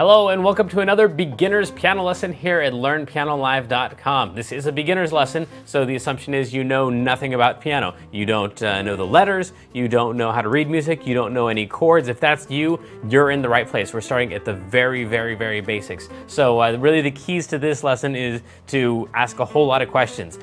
Hello and welcome to another beginner's piano lesson here at LearnPianoLive.com. This is a beginner's lesson, so the assumption is you know nothing about piano. You don't know the letters, you don't know how to read music, you don't know any chords. If that's you, you're in the right place. We're starting at the very basics. So really the keys to this lesson is to ask a whole lot of questions.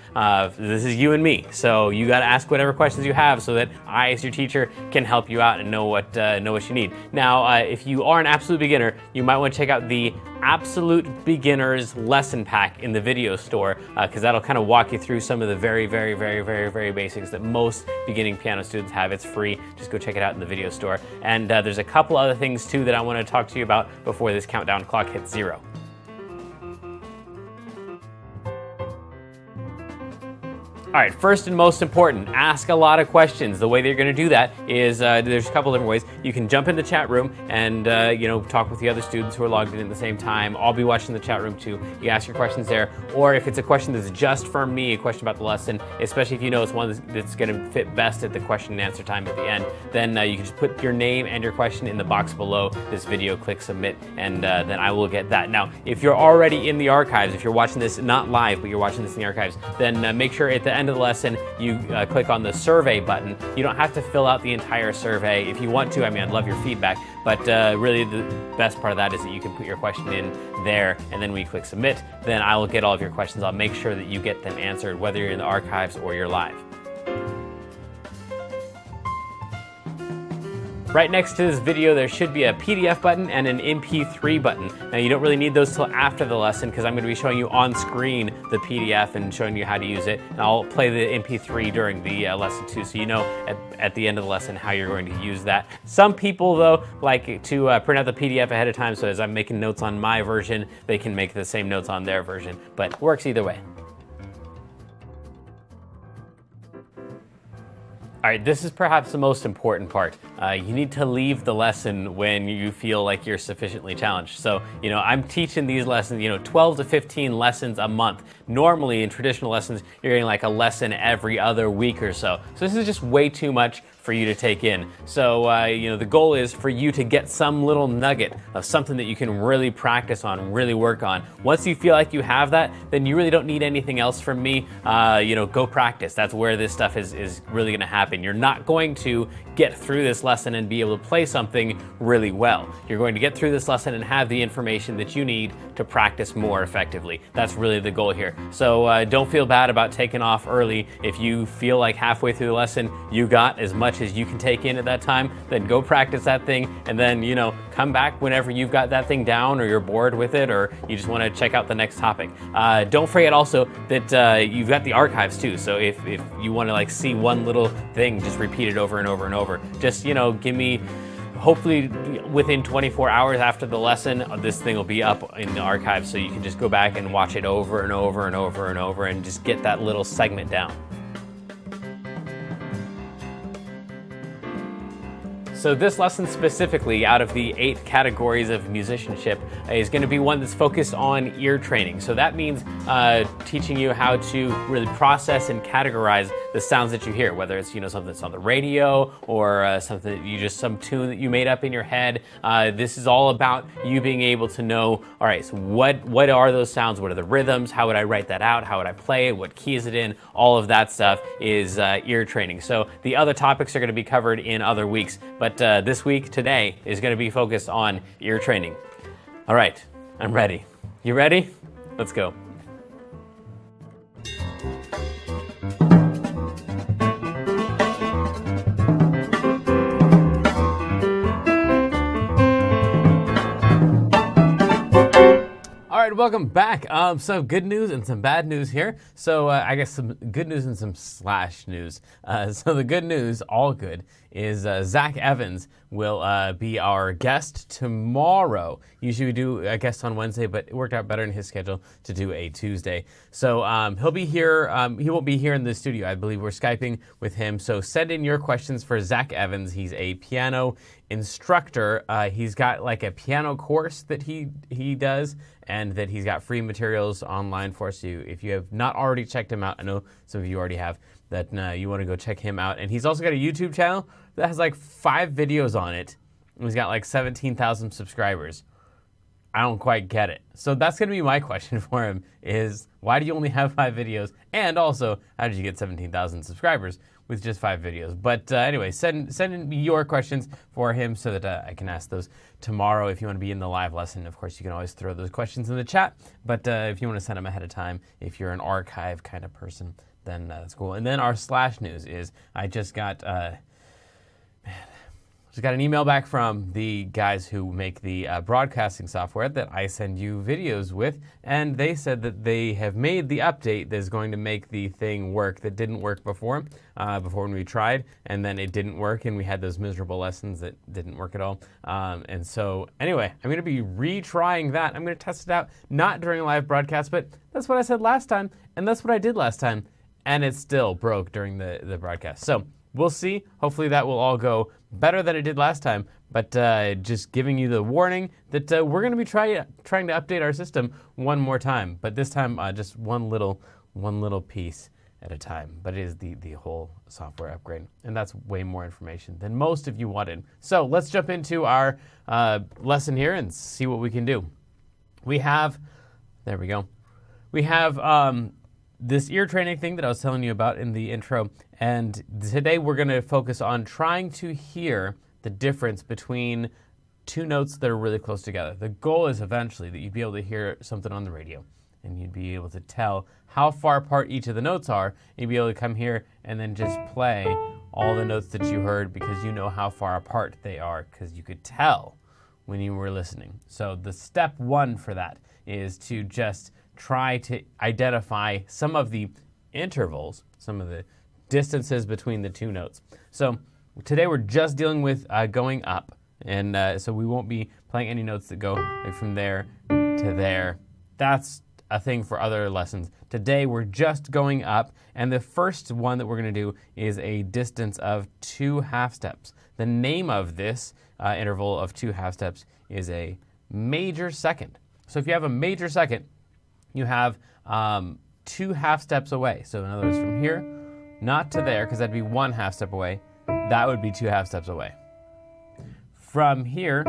This is you and me, so you got to ask whatever questions you have so that I, as your teacher, can help you out and know what you need. Now, if you are an absolute beginner, you might want to check out the Absolute Beginners Lesson Pack in the video store, because that'll kind of walk you through some of the very basics that most beginning piano students have. It's free. Just go check it out in the video store. And there's a couple other things too that I want to talk to you about before this countdown clock hits 0. All right, first and most important, ask a lot of questions. The way that you're going to do that is there's a couple different ways. You can jump in the chat room and talk with the other students who are logged in at the same time. I'll be watching the chat room too. You ask your questions there, or if it's a question that's just for me, a question about the lesson, especially if you know it's one that's going to fit best at the question and answer time at the end, then you can just put your name and your question in the box below this video, click submit, and then I will get that. Now, if you're already in the archives, if you're watching this not live, but you're watching this in the archives, then make sure at the end of the lesson you click on the survey button. You don't have to fill out the entire survey. If you want to, I mean, I'd love your feedback, but really the best part of that is that you can put your question in there, and then when you click submit, then I will get all of your questions. I'll make sure that you get them answered, whether you're in the archives or you're live. Right next to this video, there should be a PDF button and an MP3 button. Now, you don't really need those till after the lesson because I'm going to be showing you on screen the PDF and showing you how to use it. And I'll play the MP3 during the lesson too, so you know at the end of the lesson how you're going to use that. Some people, though, like to print out the PDF ahead of time, so as I'm making notes on my version, they can make the same notes on their version, but it works either way. All right, this is perhaps the most important part. You need to leave the lesson when you feel like you're sufficiently challenged. So, I'm teaching these lessons, 12 to 15 lessons a month. Normally, in traditional lessons, you're getting like a lesson every other week or so. So this is just way too much for you to take in. So, the goal is for you to get some little nugget of something that you can really practice on, really work on. Once you feel like you have that, then you really don't need anything else from me. Go practice. That's where this stuff is really gonna happen. You're not going to get through this lesson and be able to play something really well. You're going to get through this lesson and have the information that you need to practice more effectively. That's really the goal here. So don't feel bad about taking off early. If you feel like halfway through the lesson you got as much as you can take in at that time, then go practice that thing, and then come back whenever you've got that thing down, or you're bored with it, or you just want to check out the next topic. Don't forget also that you've got the archives too, so if you want to see one little thing, just repeat it over and over and over. Just give me, hopefully within 24 hours after the lesson, this thing will be up in the archives, so you can just go back and watch it over and over and over and over and just get that little segment down. So this lesson specifically, out of the 8 categories of musicianship, is going to be one that's focused on ear training. So that means teaching you how to really process and categorize the sounds that you hear, whether it's something that's on the radio or something that some tune that you made up in your head. This is all about you being able to know, all right, so what are those sounds? What are the rhythms? How would I write that out? How would I play it? What key is it in? All of that stuff is ear training. So the other topics are going to be covered in other weeks, but this week, today, is going to be focused on ear training. All right, I'm ready. You ready? Let's go. All right, welcome back. Some good news and some bad news here. So I guess some good news and some slash news. So the good news, all good, is Zach Evans will be our guest tomorrow. Usually we do a guest on Wednesday, but it worked out better in his schedule to do a Tuesday. So he'll be here. He won't be here in the studio. I believe we're Skyping with him. So send in your questions for Zach Evans. He's a piano instructor. He's got like a piano course that he does, and that he's got free materials online for us. If you have not already checked him out, I know some of you already have, that you want to go check him out. And he's also got a YouTube channel that has like 5 videos on it. And he's got like 17,000 subscribers. I don't quite get it. So that's going to be my question for him is, why do you only have 5 videos? And also, how did you get 17,000 subscribers with just 5 videos? But anyway, send in your questions for him so that I can ask those tomorrow. If you want to be in the live lesson, of course, you can always throw those questions in the chat. But if you want to send them ahead of time, if you're an archive kind of person, then that's cool. And then our slash news is, I just got an email back from the guys who make the broadcasting software that I send you videos with, and they said that they have made the update that is going to make the thing work that didn't work before when we tried, and then it didn't work, and we had those miserable lessons that didn't work at all. And so anyway, I'm going to be retrying that. I'm going to test it out, not during a live broadcast, but that's what I said last time, and that's what I did last time, and it still broke during the broadcast. So we'll see. Hopefully that will all go better than it did last time, but just giving you the warning that we're going to be trying to update our system one more time, but this time just one little piece at a time. But it is the whole software upgrade, and that's way more information than most of you wanted. So let's jump into our lesson here and see what we can do. We have this ear training thing that I was telling you about in the intro, and today we're going to focus on trying to hear the difference between 2 notes that are really close together. The goal is eventually that you'd be able to hear something on the radio, and you'd be able to tell how far apart each of the notes are. You'd be able to come here and then just play all the notes that you heard because you know how far apart they are, because you could tell when you were listening. So the step 1 for that is to just try to identify some of the intervals, some of the distances between the 2 notes. So today we're just dealing with going up, and so we won't be playing any notes that go like from there to there. That's a thing for other lessons. Today we're just going up, and the first one that we're going to do is a distance of 2 half steps. The name of this interval of 2 half steps is a major second. So if you have a major second, you have 2 half steps away. So in other words, from here, not to there, because that'd be 1 half step away. That would be 2 half steps away. From here,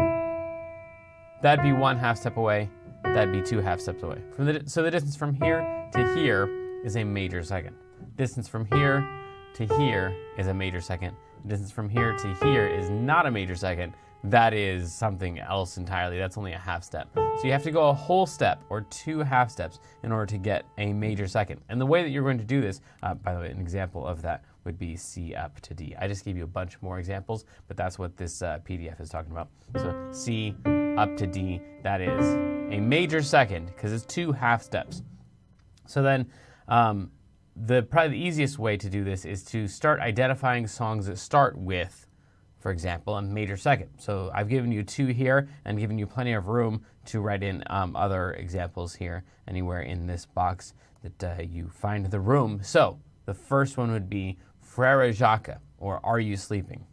that'd be 1 half step away. That'd be 2 half steps away. So the distance from here to here is a major second. Distance from here to here is a major second. Distance from here to here is not a major second. That is something else entirely. That's only a half step. So you have to go a whole step or 2 half steps in order to get a major second. And the way that you're going to do this, by the way, an example of that would be C up to D. I just gave you a bunch more examples, but that's what this PDF is talking about. So C up to D, that is a major second because it's 2 half steps. So then probably the easiest way to do this is to start identifying songs that start with, for example, a major second. So I've given you 2 here and given you plenty of room to write in other examples here, anywhere in this box that you find the room. So the first one would be Frère Jacques, or Are You Sleeping?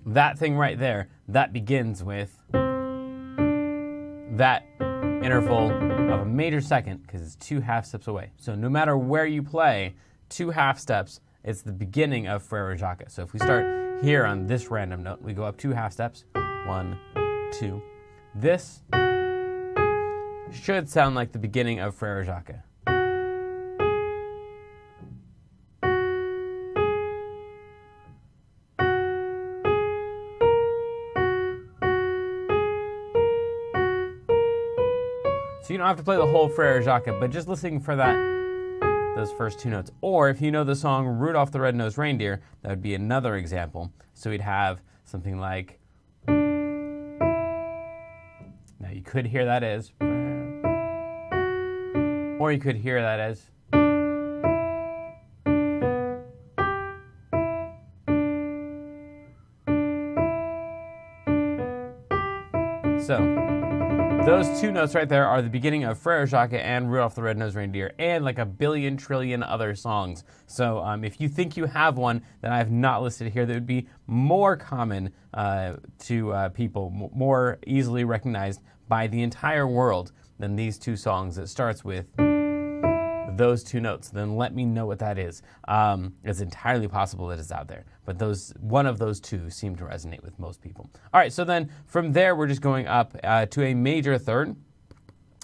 That thing right there, that begins with that interval of a major second because it's 2 half steps away. So no matter where you play, 2 half steps, it's the beginning of Frère Jacques. So if we start here on this random note, we go up 2 half steps, 1, 2. This should sound like the beginning of Frère Jacques. So you don't have to play the whole Frère Jacques, but just listening for those first 2 notes. Or if you know the song Rudolph the Red-Nosed Reindeer, that would be another example. So we'd have something like, now you could hear that as, or you could hear that as, so those 2 notes right there are the beginning of Frère Jacques and Rudolph the Red-Nosed Reindeer and like a billion trillion other songs. So if you think you have one that I have not listed here that would be more common to people, more easily recognized by the entire world than these 2 songs that starts with those two notes, then let me know what that is. It's entirely possible that it's out there, but one of those two seem to resonate with most people. All right, so then from there, we're just going up to a major third.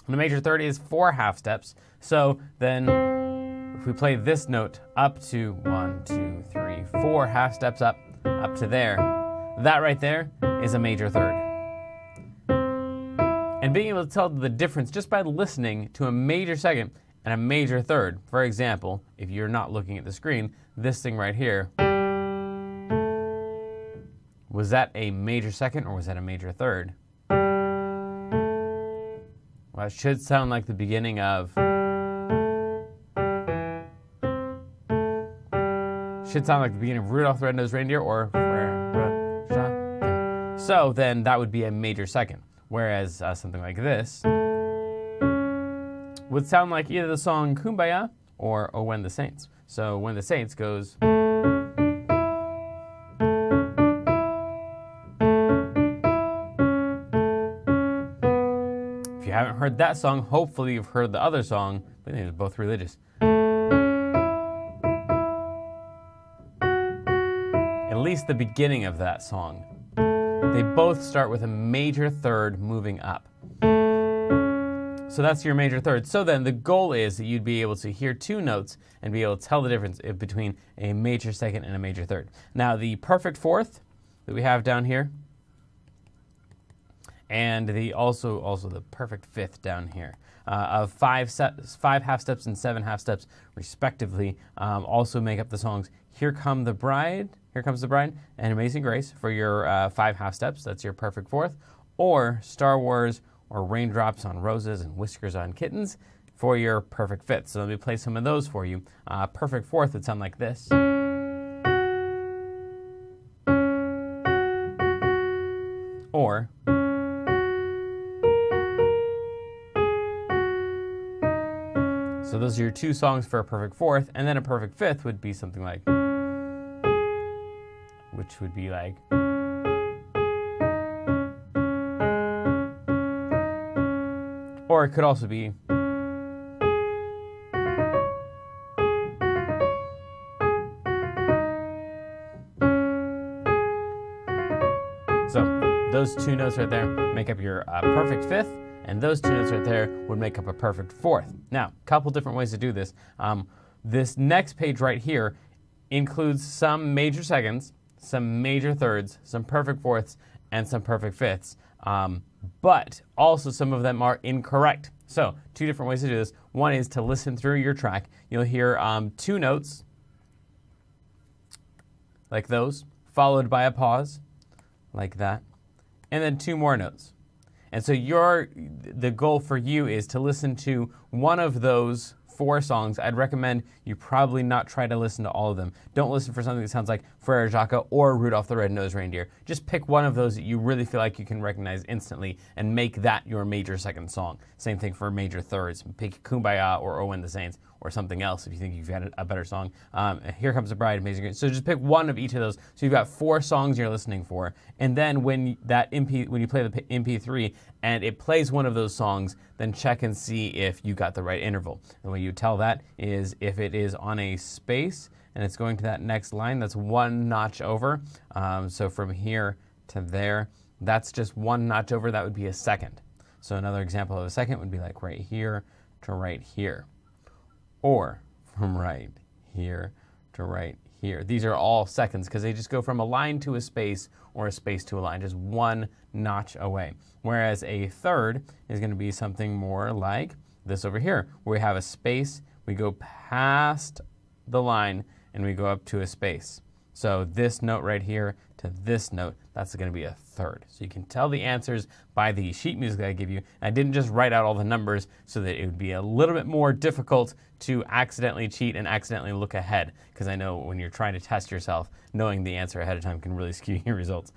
And a major third is 4 half steps. So then if we play this note up to 1, 2, 3, 4 half steps up to there, that right there is a major third. And being able to tell the difference just by listening to a major second and a major third. For example, if you're not looking at the screen, this thing right here, was that a major second or was that a major third? Well, it should sound like the beginning of, Rudolph the Red-Nosed Reindeer or so then that would be a major second. Whereas something like this would sound like either the song Kumbaya or Oh When the Saints. So When the Saints goes. If you haven't heard that song, hopefully you've heard the other song, but they're both religious. At least the beginning of that song. They both start with a major third moving up. So that's your major third. So then the goal is that you'd be able to hear two notes and be able to tell the difference between a major second and a major third. Now the perfect fourth that we have down here, and also the perfect fifth down here, of 5 half steps and 7 half steps respectively, also make up the songs Here Comes the Bride, and Amazing Grace for your 5 half steps. That's your perfect fourth. Or Star Wars or Raindrops on Roses and Whiskers on Kittens for your perfect fifth. So let me play some of those for you. Perfect fourth would sound like this. Or so those are your 2 songs for a perfect fourth, and then a perfect fifth would be something like, which would be like, or it could also be, so those 2 notes right there make up your perfect fifth, and those 2 notes right there would make up a perfect fourth. Now, a couple different ways to do this. This next page right here includes some major seconds, some major thirds, some perfect fourths, and some perfect fifths. But also some of them are incorrect. So 2 different ways to do this. One is to listen through your track. You'll hear 2 notes, like those, followed by a pause, like that, and then 2 more notes. And so the goal for you is to listen to one of those 4 songs. I'd recommend you probably not try to listen to all of them. Don't listen for something that sounds like Frere Jacques or Rudolph the Red-Nosed Reindeer. Just pick one of those that you really feel like you can recognize instantly and make that your major second song. Same thing for major thirds. Pick Kumbaya or Oh When the Saints or something else if you think you've got a better song. Here Comes the Bride, Amazing Grace. So just pick one of each of those. So you've got 4 songs you're listening for, and then when you play the MP3 and it plays one of those songs, then check and see if you got the right interval. And the way you tell that is if it is on a space and it's going to that next line, that's 1 notch over. So from here to there, that's just 1 notch over. That would be a second. So another example of a second would be like right here to right here. Or from right here to right here. These are all seconds because they just go from a line to a space or a space to a line, just 1 notch away. Whereas a third is going to be something more like this over here, where we have a space, we go past the line, and we go up to a space. So this note right here to this note, that's going to be a third. So you can tell the answers by the sheet music that I give you. I didn't just write out all the numbers so that it would be a little bit more difficult to accidentally cheat and accidentally look ahead, because I know when you're trying to test yourself, knowing the answer ahead of time can really skew your results.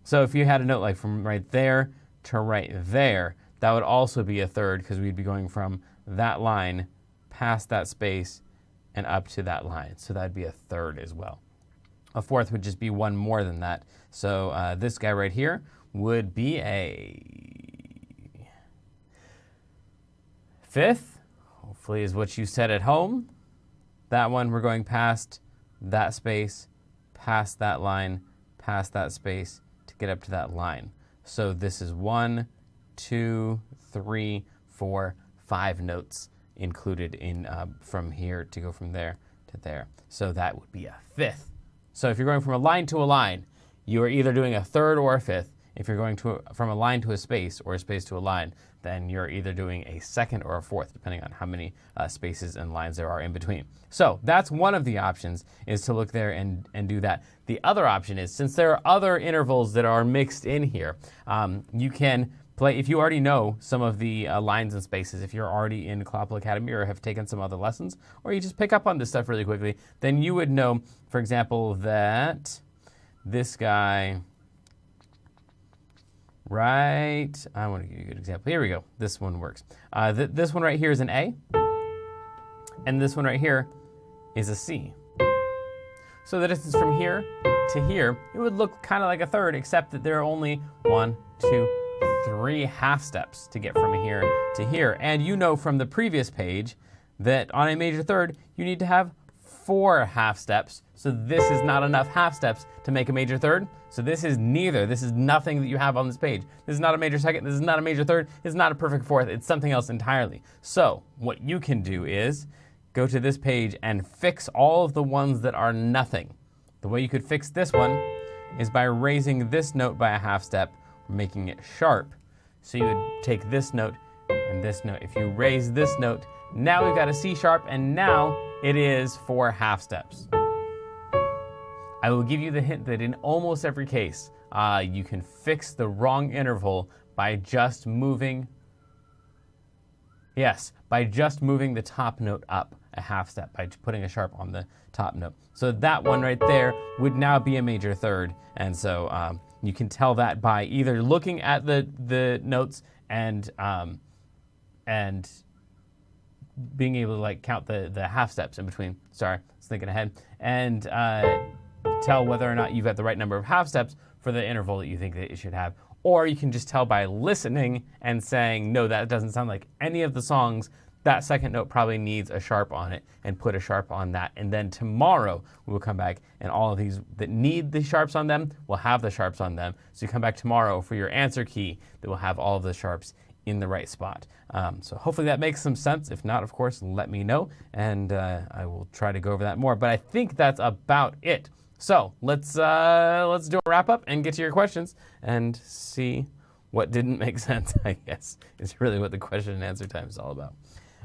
So if you had a note like from right there to right there, that would also be a third, because we'd be going from that line past that space and up to that line. So that'd be a third as well. A fourth would just be 1 more than that. So this guy right here would be a fifth hopefully is what you said at home. That one, we're going past that space, past that line, past that space to get up to that line. So this is 1, 2, 3, 4, 5 notes included in from here to go from there to there. So that would be a fifth. So if you're going from a line to a line, you are either doing a third or a fifth. If you're going from a line to a space or a space to a line, then you're either doing a second or a fourth, depending on how many spaces and lines there are in between. So that's one of the options, is to look there and do that. The other option is, since there are other intervals that are mixed in here, you can play, if you already know some of the lines and spaces, if you're already in Clopple Academy or have taken some other lessons, or you just pick up on this stuff really quickly, then you would know, for example, that this guy, right, I want to give you a good example. Here we go. This one works. This one right here is an A, and this one right here is a C. So the distance from here to here, it would look kind of like a third, except that there are only 1, 2, 3 half steps to get from here to here. And you know from the previous page that on a major third, you need to have 4 half steps. So this is not enough half steps to make a major third. So this is neither. This is nothing that you have on this page. This is not a major second. This is not a major third. It's not a perfect fourth. It's something else entirely. So what you can do is go to this page and fix all of the ones that are nothing. The way you could fix this one is by raising this note by a half step, making it sharp. So you would take this note and this note. If you raise this note, now we've got a C sharp, and now it is 4 half steps. I will give you the hint that in almost every case, you can fix the wrong interval by just moving, by just moving the top note up a half step, by putting a sharp on the top note. So that one right there would now be a major third. And so you can tell that by either looking at the notes and being able to like count the half steps in between. Sorry, I was thinking ahead. And tell whether or not you've got the right number of half steps for the interval that you think that it should have. Or you can just tell by listening and saying, no, that doesn't sound like any of the songs. That second note probably needs a sharp on it, and put a sharp on that. And then tomorrow we will come back, and all of these that need the sharps on them will have the sharps on them. So you come back tomorrow for your answer key that will have all of the sharps in the right spot. So hopefully that makes some sense. If not, of course, let me know, and I will try to go over that more. But I think that's about it. So let's do a wrap up and get to your questions and see what didn't make sense, I guess, is really what the question and answer time is all about.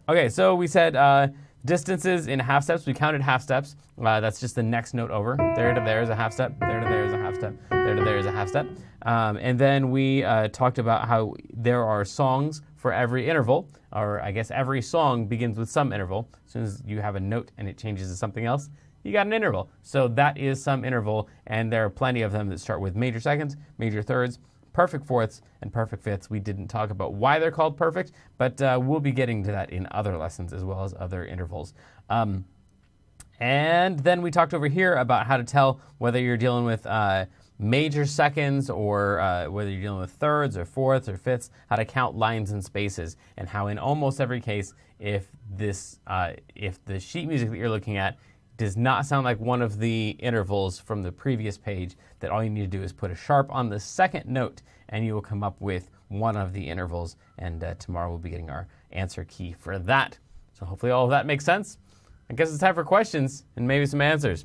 Okay, so we said distances in half steps. We counted half steps. That's just the next note over. There to there is a half step. There to there is a half step. There to there is a half step. And then we talked about how there are songs for every interval, or I guess every song begins with some interval. As soon as you have a note and it changes to something else, you got an interval. So that is some interval, and there are plenty of them that start with major seconds, major thirds, perfect fourths, and perfect fifths. We didn't talk about why they're called perfect, but we'll be getting to that in other lessons as well as other intervals. And then we talked over here about how to tell whether you're dealing with major seconds or whether you're dealing with thirds or fourths or fifths, how to count lines and spaces, and how in almost every case, if the sheet music that you're looking at does not sound like one of the intervals from the previous page, that all you need to do is put a sharp on the second note, and you will come up with one of the intervals. And tomorrow we'll be getting our answer key for that. So hopefully all of that makes sense. I guess it's time for questions and maybe some answers.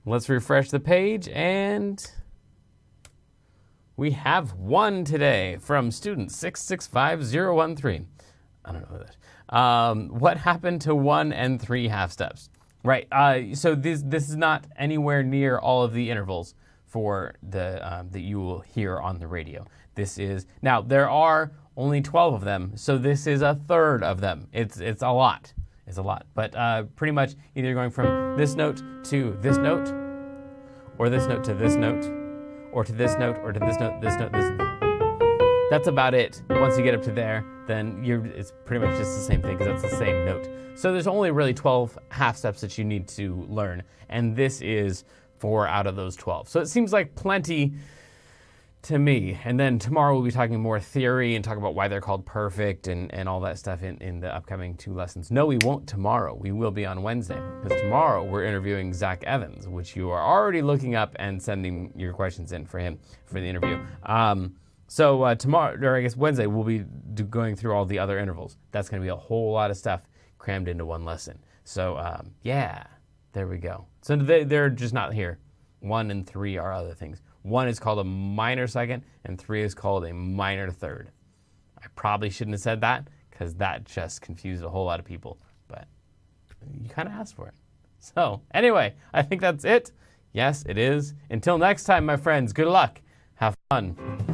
Let's refresh the page, and we have one today from student 665013. I don't know that. What happened to 1 and 3 half steps? Right. So this is not anywhere near all of the intervals for that you will hear on the radio. This is, now there are only 12 of them, so this is a third of them. It's a lot. It's a lot. But pretty much either going from this note to this note, or this note to this note, or to this note, or to this note, this note, this note. That's about it. Once you get up to there, then it's pretty much just the same thing, because that's the same note. So there's only really 12 half steps that you need to learn, and this is 4 out of those 12. So it seems like plenty to me. And then tomorrow we'll be talking more theory and talk about why they're called perfect and all that stuff in the upcoming 2 lessons. No, we won't tomorrow. We will be on Wednesday, because tomorrow we're interviewing Zach Evans, which you are already looking up and sending your questions in for him for the interview. So tomorrow, or I guess Wednesday, we'll be going through all the other intervals. That's going to be a whole lot of stuff crammed into one lesson. So yeah, there we go. So they're just not here. 1 and 3 are other things. 1 is called a minor second, and 3 is called a minor third. I probably shouldn't have said that, because that just confused a whole lot of people, but you kind of asked for it. So anyway, I think that's it. Yes, it is. Until next time, my friends, good luck. Have fun.